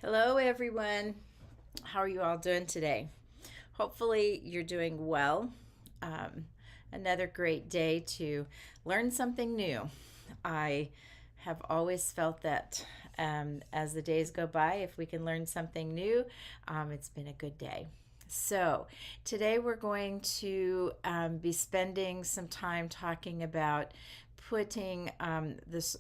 Hello, everyone. How are you all doing today? Hopefully, you're doing well. Um, Another great day to learn something new. I have always felt that as the days go by, if we can learn something new, it's been a good day. So, today we're going to be spending some time talking about putting this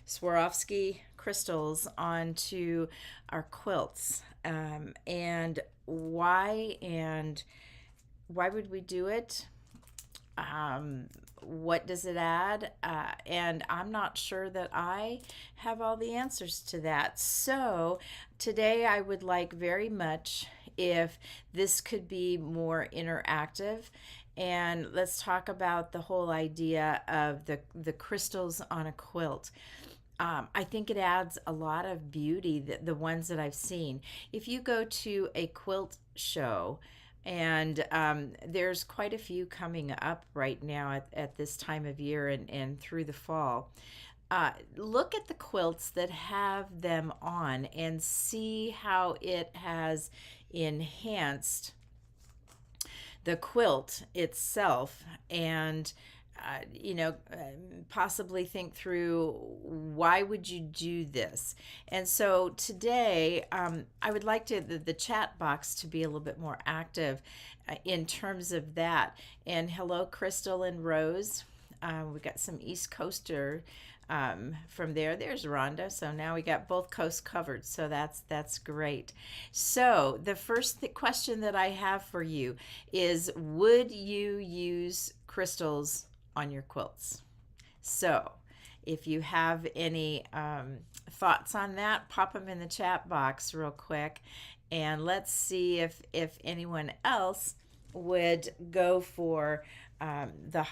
Swarovski crystals onto our quilts. And why would we do it? What does it add? And I'm not sure that I have all the answers to that. So today I would like very much if this could be more interactive. And let's talk about the whole idea of the crystals on a quilt. I think it adds a lot of beauty, the ones that I've seen. If you go to a quilt show, and there's quite a few coming up right now at this time of year and through the fall. Look at the quilts that have them on and see how it has enhanced the quilt itself, and possibly think through why would you do this. And so today, I would like the chat box to be a little bit more active in terms of that. And hello, Crystal and Rose. We got some East Coaster from there. There's Rhonda. So now we got both coasts covered. So that's great. So the first question that I have for you is: would you use crystals on your quilts? So if you have any thoughts on that, pop them in the chat box real quick, and let's see if anyone else would go for the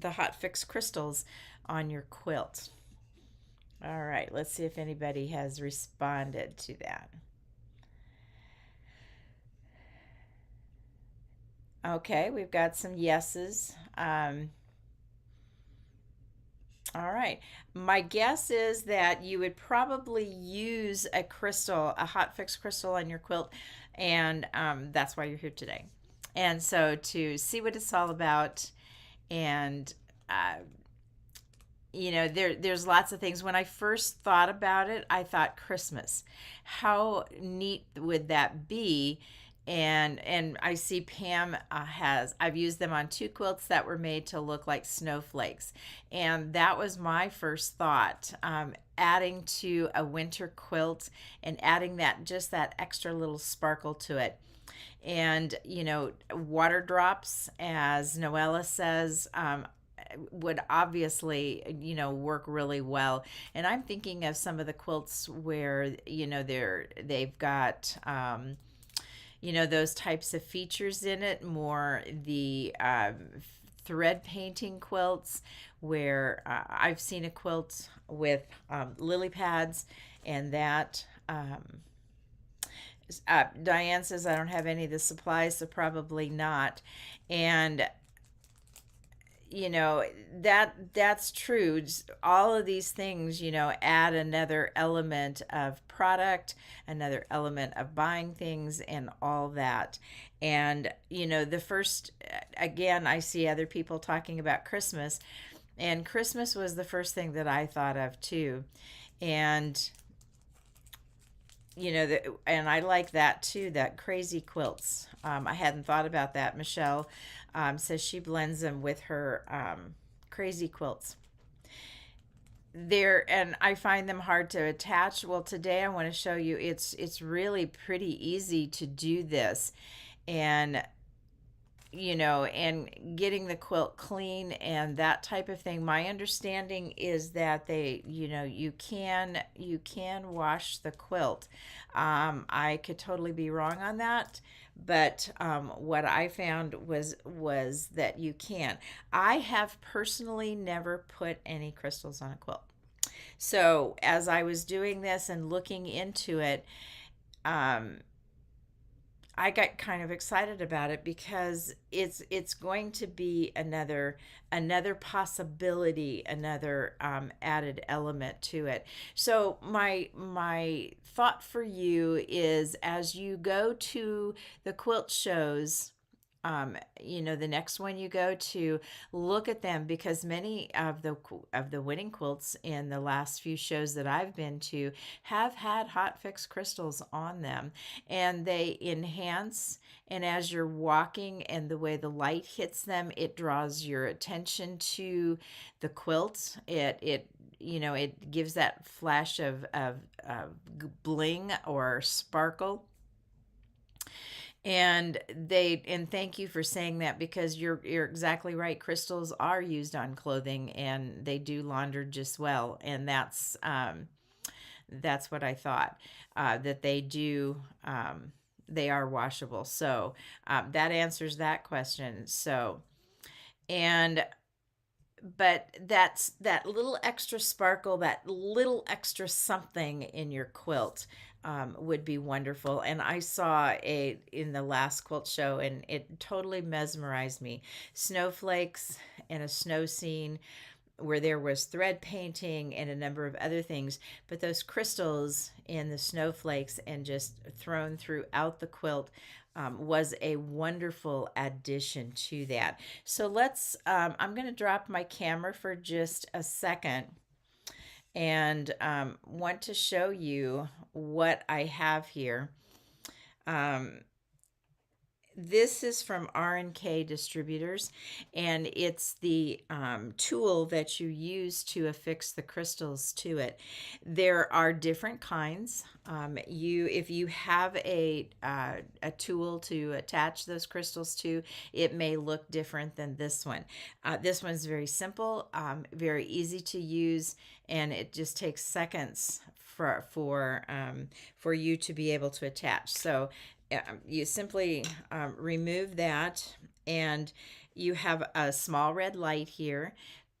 Hotfix crystals on your quilt. All right, let's see if anybody has responded to that. Okay, we've got some yeses. All right. My guess is that you would probably use a crystal, a hot fix crystal on your quilt, and that's why you're here today. And so to see what it's all about, and uh, there's lots of things. When I first thought about it, I thought Christmas. How neat would that be? And I see Pam has, I've used them on two quilts that were made to look like snowflakes, and that was my first thought. Adding to a winter quilt and adding that extra little sparkle to it. And water drops, as Noella says, would obviously work really well. And I'm thinking of some of the quilts where they've got those types of features in it, more the thread painting quilts, where I've seen a quilt with lily pads, and that Diane says I don't have any of the supplies, so probably not. And that's true. Just all of these things add another element of product, another element of buying things, and all that. And the first, again, I see other people talking about Christmas, and Christmas was the first thing that I thought of too. And and I like that too, that crazy quilts. I hadn't thought about that. Michelle says she blends them with her crazy quilts. And I find them hard to attach. Well, today I want to show you it's really pretty easy to do this. And and getting the quilt clean and that type of thing. My understanding is that you can wash the quilt. I could totally be wrong on that, but what I found was that you can. I have personally never put any crystals on a quilt. So as I was doing this and looking into it, um, I got kind of excited about it because it's going to be another possibility, another added element to it. So my thought for you is, as you go to the quilt shows, the next one you go to, look at them, because many of the winning quilts in the last few shows that I've been to have had Hotfix crystals on them, and they enhance. And as you're walking and the way the light hits them, it draws your attention to the quilt. It gives that flash of bling or sparkle. And thank you for saying that, because you're exactly right. Crystals are used on clothing, and they do launder just well. And that's what I thought, that they do. They are washable. So that answers that question. So, and but that's that little extra sparkle, that little extra something in your quilt, would be wonderful. And I saw a in the last quilt show, and it totally mesmerized me. Snowflakes and a snow scene where there was thread painting and a number of other things, but those crystals in the snowflakes and just thrown throughout the quilt, was a wonderful addition to that. So I'm going to drop my camera for just a second, and want to show you what I have here. Um, this is from R&K Distributors, and it's the tool that you use to affix the crystals to it. There are different kinds. If you have a tool to attach those crystals to, it may look different than this one. This one's very simple, very easy to use, and it just takes seconds for you to be able to attach. So you simply remove that, and you have a small red light here,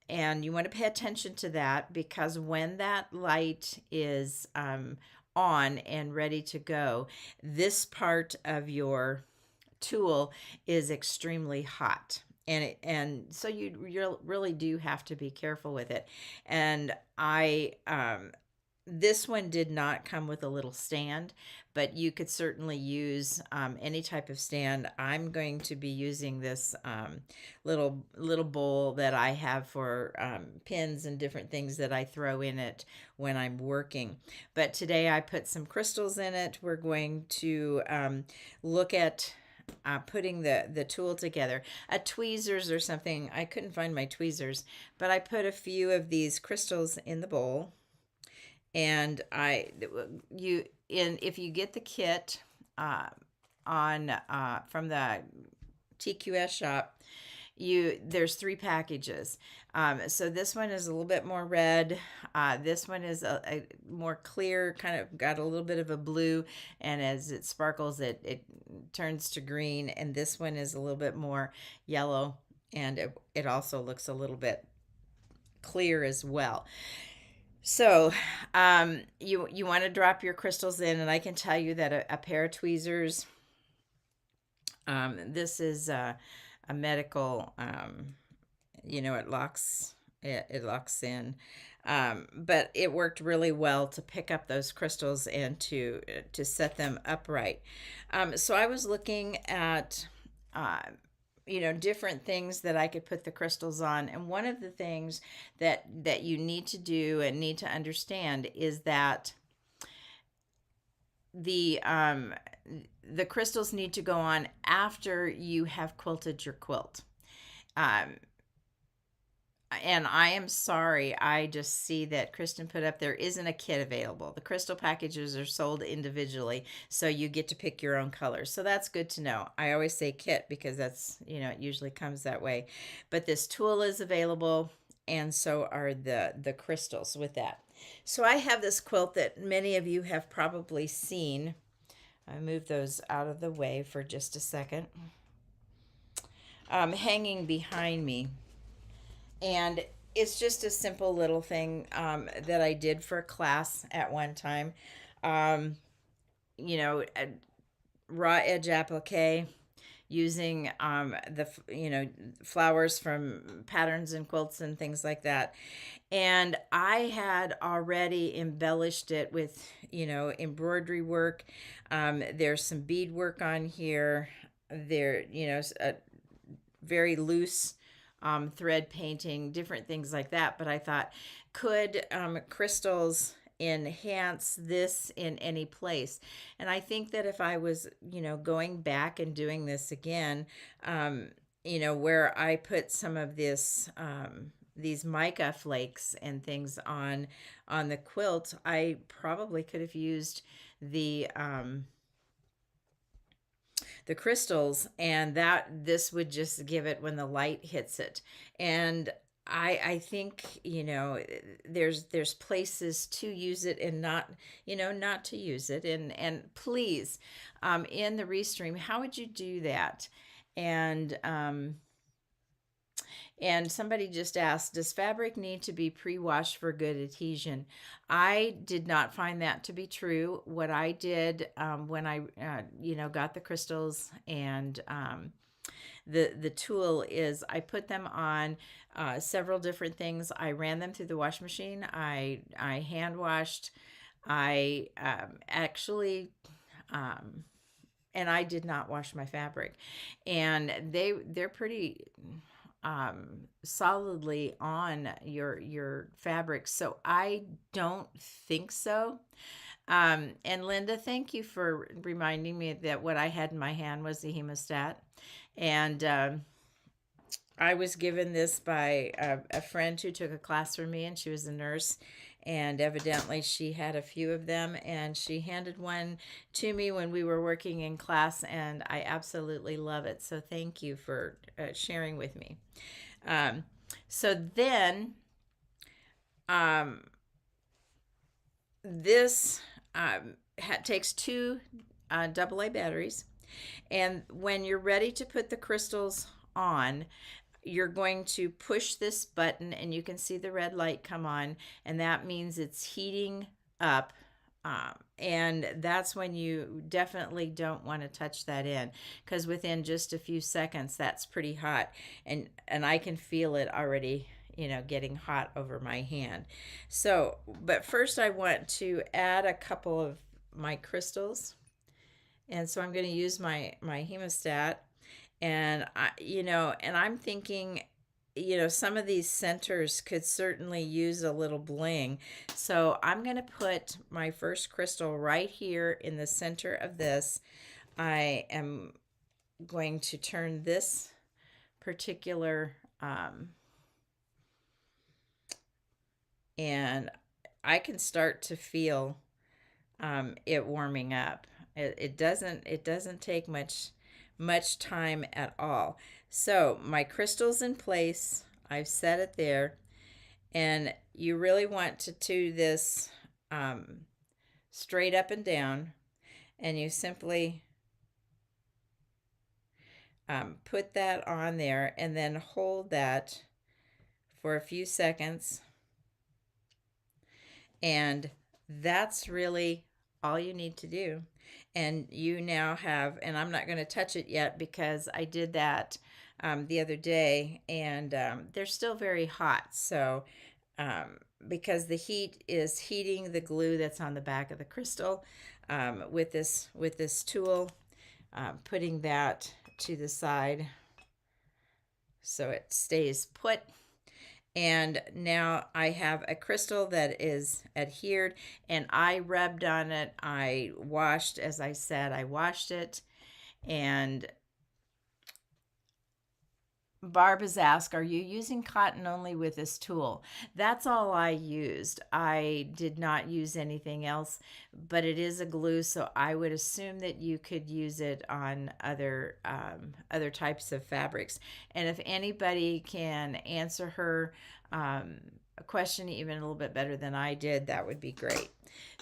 and you want to pay attention to that, because when that light is on and ready to go, this part of your tool is extremely hot, and so you really do have to be careful with it. And I this one did not come with a little stand, but you could certainly use any type of stand. I'm going to be using this little bowl that I have for pins and different things that I throw in it when I'm working. But today I put some crystals in it. We're going to look at putting the tool together. A tweezers or something. I couldn't find my tweezers, but I put a few of these crystals in the bowl. And if you get the kit on from the TQS shop, there's 3 packages. So this one is a little bit more red. This one is a more clear, kind of got a little bit of a blue, and as it sparkles, it turns to green. And this one is a little bit more yellow, and it also looks a little bit clear as well. So you want to drop your crystals in, and I can tell you that a pair of tweezers, this is a medical, it locks in, but it worked really well to pick up those crystals and to set them upright. So I was looking at different things that I could put the crystals on. And one of the things that you need to do and need to understand is that the crystals need to go on after you have quilted your quilt. And I am sorry, I just see that Kristen put up there isn't a kit available. The crystal packages are sold individually, so you get to pick your own colors. So that's good to know. I always say kit because that's, it usually comes that way. But this tool is available, and so are the crystals with that. So I have this quilt that many of you have probably seen. I move those out of the way for just a second. Hanging behind me. And it's just a simple little thing that I did for a class at one time. raw edge applique using flowers from patterns and quilts and things like that. And I had already embellished it with embroidery work. There's some bead work on here. There, a very loose thread painting, different things like that. But I thought, could crystals enhance this in any place? And I think that if I was, going back and doing this again, where I put some of this, these mica flakes and things on the quilt, I probably could have used the crystals, and that this would just give it when the light hits it. And I think there's places to use it and not to use it. And please, in the restream, how would you do that? And somebody just asked, does fabric need to be pre-washed for good adhesion? I did not find that to be true. What I did when I, got the crystals and the tool is I put them on several different things. I ran them through the wash machine. I hand washed. I actually. And I did not wash my fabric, and they're pretty solidly on your fabric, so I don't think so. And Linda, thank you for reminding me that what I had in my hand was the hemostat. And I was given this by a friend who took a class from me, and she was a nurse. And evidently, she had a few of them, and she handed one to me when we were working in class, and I absolutely love it. So, thank you for sharing with me. So then, this takes two AA batteries, and when you're ready to put the crystals on, you're going to push this button, and you can see the red light come on, and that means it's heating up. And that's when you definitely don't want to touch that in, because within just a few seconds, that's pretty hot, and I can feel it already, getting hot over my hand. So, but first I want to add a couple of my crystals, and so I'm going to use my hemostat. And and I'm thinking, some of these centers could certainly use a little bling. So I'm going to put my first crystal right here in the center of this. I am going to turn this particular, and I can start to feel it warming up. It doesn't take much time at all. So my crystal's in place. I've set it there, and you really want to do this straight up and down, and you simply put that on there and then hold that for a few seconds, and that's really all you need to do. And you now have, and I'm not going to touch it yet because I did that the other day, and they're still very hot. So because the heat is heating the glue that's on the back of the crystal, with this tool, putting that to the side so it stays put. And now I have a crystal that is adhered, and I rubbed on it. I washed, as I said, I washed it. And Barb has asked, are you using cotton only with this tool? That's all I used. I did not use anything else, but it is a glue, so I would assume that you could use it on other types of fabrics. And if anybody can answer her a question even a little bit better than I did, that would be great.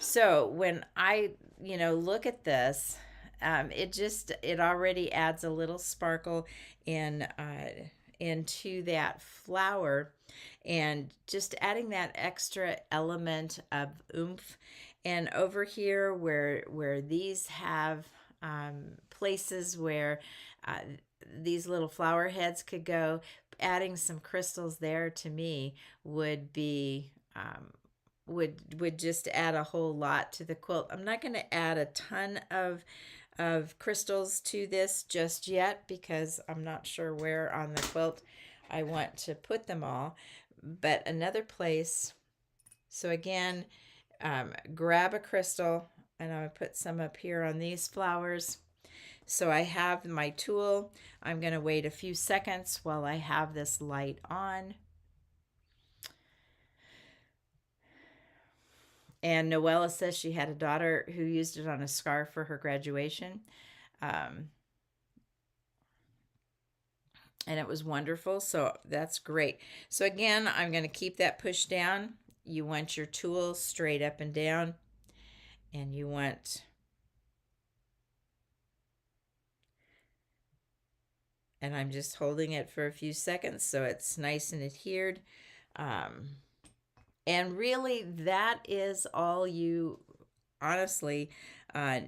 So when I look at this, it already adds a little sparkle into that flower, and just adding that extra element of oomph. And over here where these have places where uh, these little flower heads could go. Adding some crystals there to me would be would just add a whole lot to the quilt. I'm not going to add a ton of crystals to this just yet because I'm not sure where on the quilt I want to put them all. But another place, so again, grab a crystal, and I'm going to put some up here on these flowers. So I have my tool. I'm going to wait a few seconds while I have this light on. And Noella says she had a daughter who used it on a scarf for her graduation. Um, and it was wonderful. So that's great. So again, I'm going to keep that pushed down. You want your tool straight up and down, and you want, and I'm just holding it for a few seconds so it's nice and adhered. And really, that is all you honestly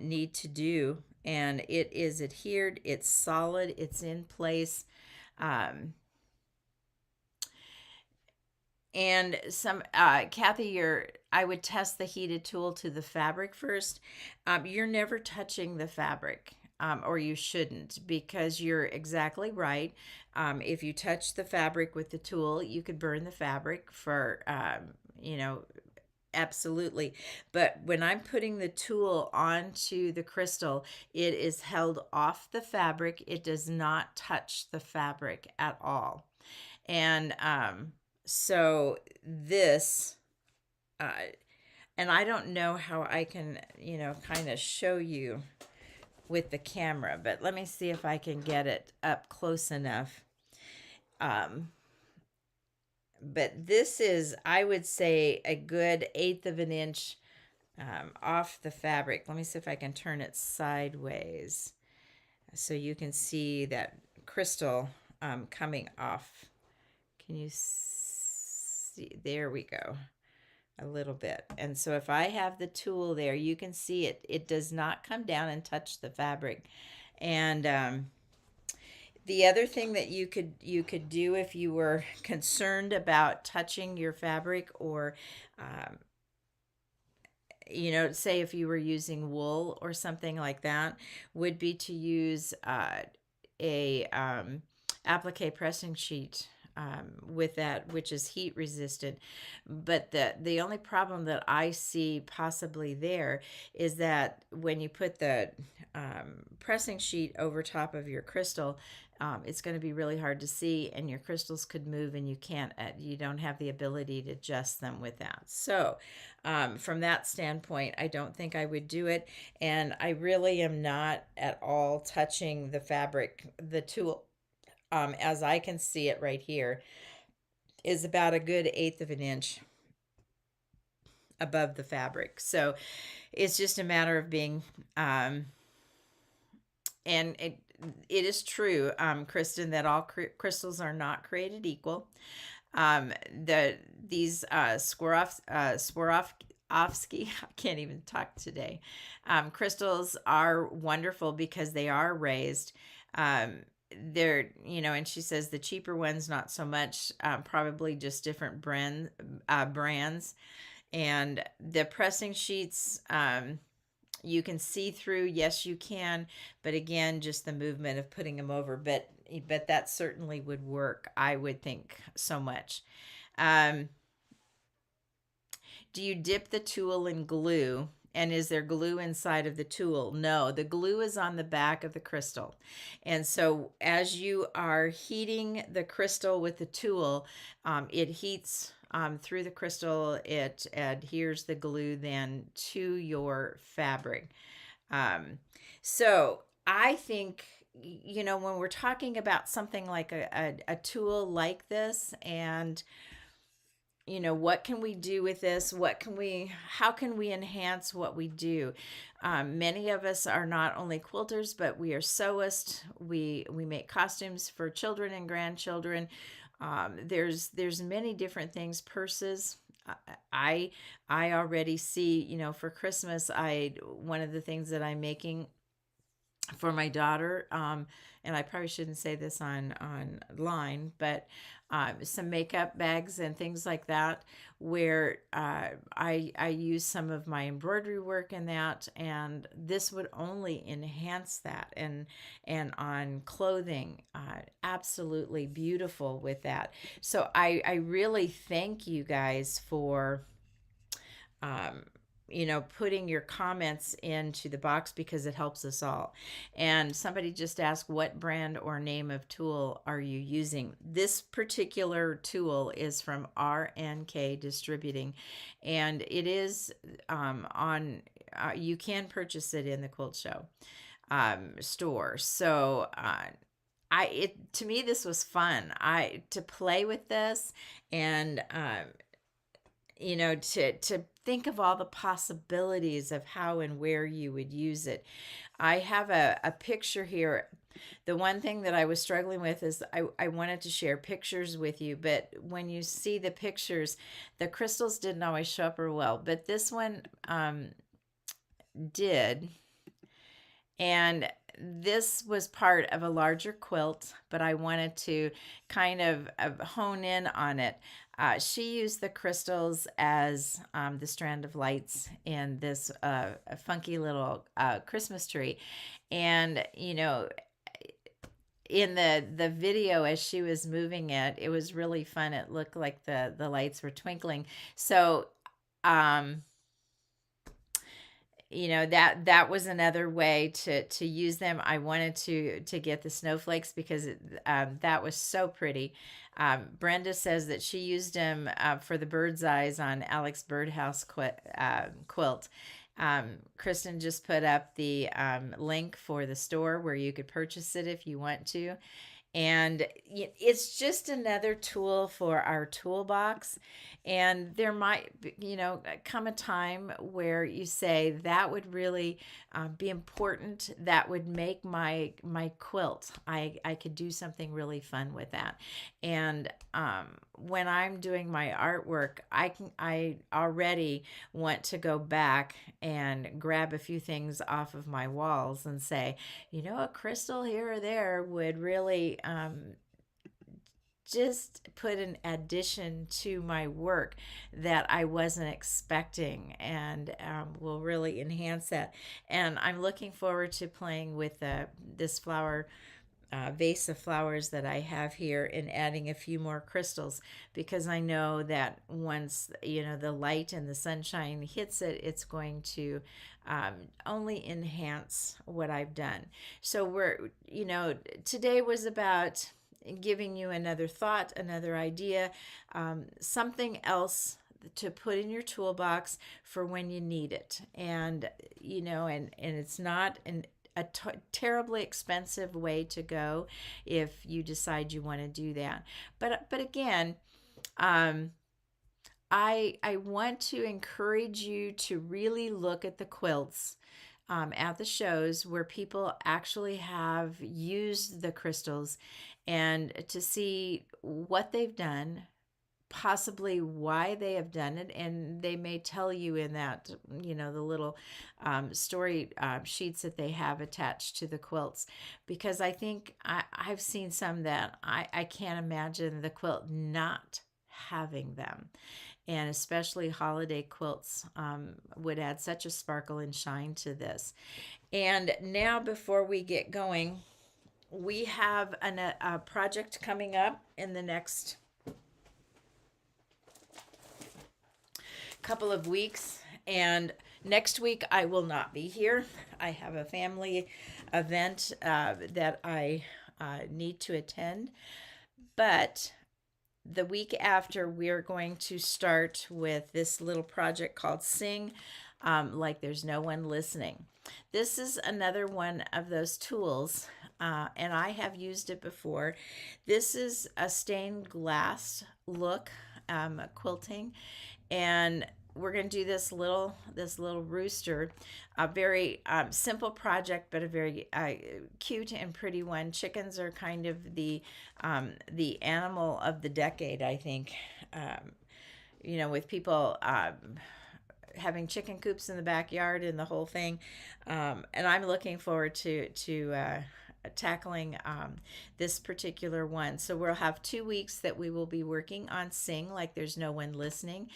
need to do. And it is adhered, it's solid, it's in place. And some, Kathy, I would test the heated tool to the fabric first. You're never touching the fabric, or you shouldn't, because you're exactly right. If you touch the fabric with the tool, you could burn the fabric for, you know, absolutely. But when I'm putting the tool onto the crystal, it is held off the fabric. It does not touch the fabric at all. And so this, uh, and I don't know how I can, kind of show you with the camera, but let me see if I can get it up close enough. But this is, I would say, a good 1/8 of an inch off the fabric. Let me see if I can turn it sideways so you can see that crystal coming off. Can you see? There we go. A little bit. And so if I have the tool there, you can see it does not come down and touch the fabric. And the other thing that you could do if you were concerned about touching your fabric, or say if you were using wool or something like that, would be to use a applique pressing sheet with that, which is heat resistant. But the only problem that I see possibly there is that when you put the pressing sheet over top of your crystal, it's going to be really hard to see, and your crystals could move, and you don't have the ability to adjust them with that. So from that standpoint, I don't think I would do it. And I really am not at all touching the fabric. The tool, as I can see it right here, is about a good 1/8 of an inch above the fabric. So it's just a matter of being, and it is true, Kristen, that all crystals are not created equal. These Swarovski, I can't even talk today. Crystals are wonderful because they are raised. They're, and she says the cheaper ones, not so much, probably just different brands. And the pressing sheets, you can see through. Yes, you can. But again, just the movement of putting them over. But that certainly would work, I would think, so much. Do you dip the tool in glue? And is there glue inside of the tool? No, the glue is on the back of the crystal. And so as you are heating the crystal with the tool, it heats through the crystal. It adheres the glue then to your fabric. So I think, when we're talking about something like a tool like this, and what can we do with this? How can we enhance what we do? Many of us are not only quilters, but we are sewists. We make costumes for children and grandchildren. There's many different things. Purses. I already see, for Christmas, one of the things that I'm making for my daughter, and I probably shouldn't say this on online, but some makeup bags and things like that, where I use some of my embroidery work in that, and this would only enhance that, and on clothing, absolutely beautiful with that. So I really thank you guys for um, putting your comments into the box because it helps us all. And somebody just asked, what brand or name of tool are you using? This particular tool is from RNK Distributing, and it is on, you can purchase it in the Quilt Show store. So, to me this was fun. To play with this, and to think of all the possibilities of how and where you would use it. I have a picture here. The one thing that I was struggling with is I wanted to share pictures with you, but when you see the pictures, the crystals didn't always show up real well, but this one did. And this was part of a larger quilt, but I wanted to kind of hone in on it. She used the crystals as the strand of lights in this funky little Christmas tree. And, in the video as she was moving it, it was really fun. It looked like the lights were twinkling. So, that was another way to use them. I wanted to get the snowflakes because that was so pretty. Brenda says that she used them for the bird's eyes on Alex Birdhouse quilt. Kristen just put up the link for the store where you could purchase it if you want to. And it's just another tool for our toolbox. And there might, come a time where you say that would really be important. That would make my quilt. I could do something really fun with that. And when I'm doing my artwork, I already want to go back and grab a few things off of my walls and say, a crystal here or there would really just put an addition to my work that I wasn't expecting, and will really enhance that. And I'm looking forward to playing with this flower vase of flowers that I have here and adding a few more crystals, because I know that once the light and the sunshine hits it, it's going to only enhance what I've done. So today was about giving you another thought, another idea, something else to put in your toolbox for when you need it. And and it's not a terribly expensive way to go if you decide you want to do that. But again, I want to encourage you to really look at the quilts at the shows where people actually have used the crystals, and to see what they've done, possibly why they have done it. And they may tell you in that, the little story sheets that they have attached to the quilts, because I think I've seen some that I can't imagine the quilt not having them. And especially holiday quilts would add such a sparkle and shine to this. And now, before we get going, we have a project coming up in the next couple of weeks. And next week I will not be here. I have a family event that I need to attend. But the week after, we're going to start with this little project called Sing Like There's No One Listening. This is another one of those tools, and I have used it before. This is a stained glass look quilting, and we're going to do this little rooster, a very simple project, but a very cute and pretty one. Chickens are kind of the animal of the decade, I think. With people having chicken coops in the backyard and the whole thing. And I'm looking forward to tackling this particular one. So we'll have 2 weeks that we will be working on Sing Like There's No One Listening.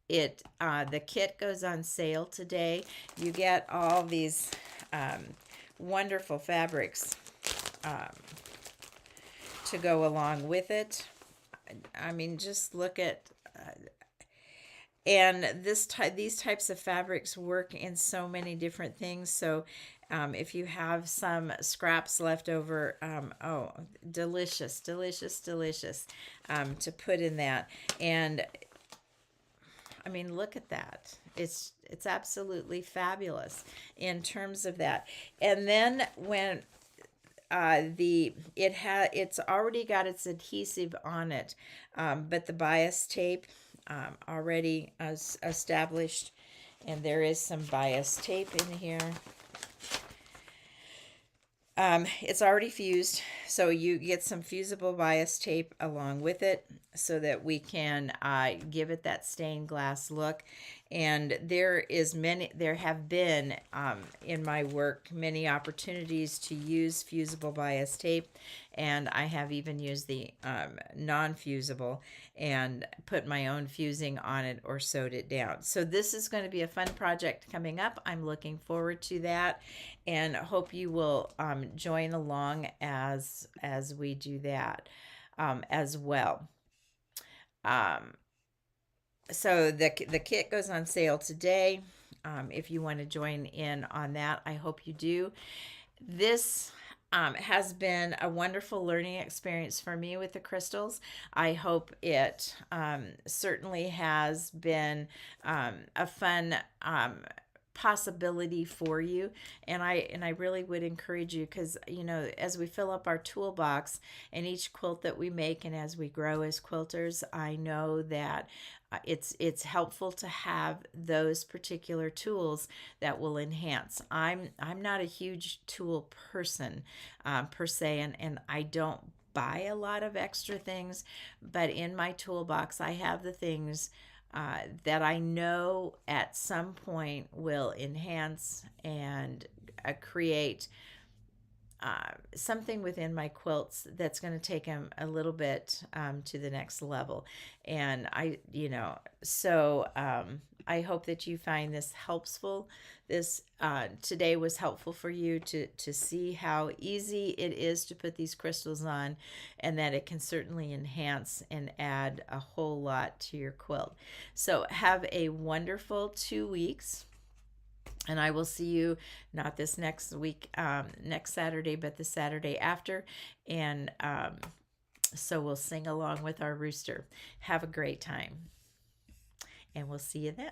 The kit goes on sale today. You get all these wonderful fabrics to go along with it. I mean, just look at and these types of fabrics work in so many different things. So if you have some scraps left over, oh, delicious, delicious, delicious to put in that. And I mean, look at that. It's absolutely fabulous in terms of that. And then when it's already got its adhesive on it, but the bias tape already established, and there is some bias tape in here. It's already fused, so you get some fusible bias tape along with it so that we can give it that stained glass look. And there have been in my work many opportunities to use fusible bias tape, and I have even used the non-fusible and put my own fusing on it or sewed it down. So this is going to be a fun project coming up. I'm looking forward to that, and hope you will join along as we do that as well. So the kit goes on sale today. If you want to join in on that, I hope you do. This has been a wonderful learning experience for me with the crystals. I hope it certainly has been a fun possibility for you, and I really would encourage you, because as we fill up our toolbox and each quilt that we make, and as we grow as quilters, I know that it's helpful to have those particular tools that will enhance. I'm not a huge tool person per se, and I don't buy a lot of extra things, but in my toolbox I have the things that I know at some point will enhance and create something within my quilts that's going to take them a little bit to the next level. And I hope that you find this helpful. This today was helpful for you to see how easy it is to put these crystals on, and that it can certainly enhance and add a whole lot to your quilt. So have a wonderful 2 weeks. And I will see you not this next week, next Saturday, but the Saturday after. And so we'll sing along with our rooster. Have a great time. And we'll see you then.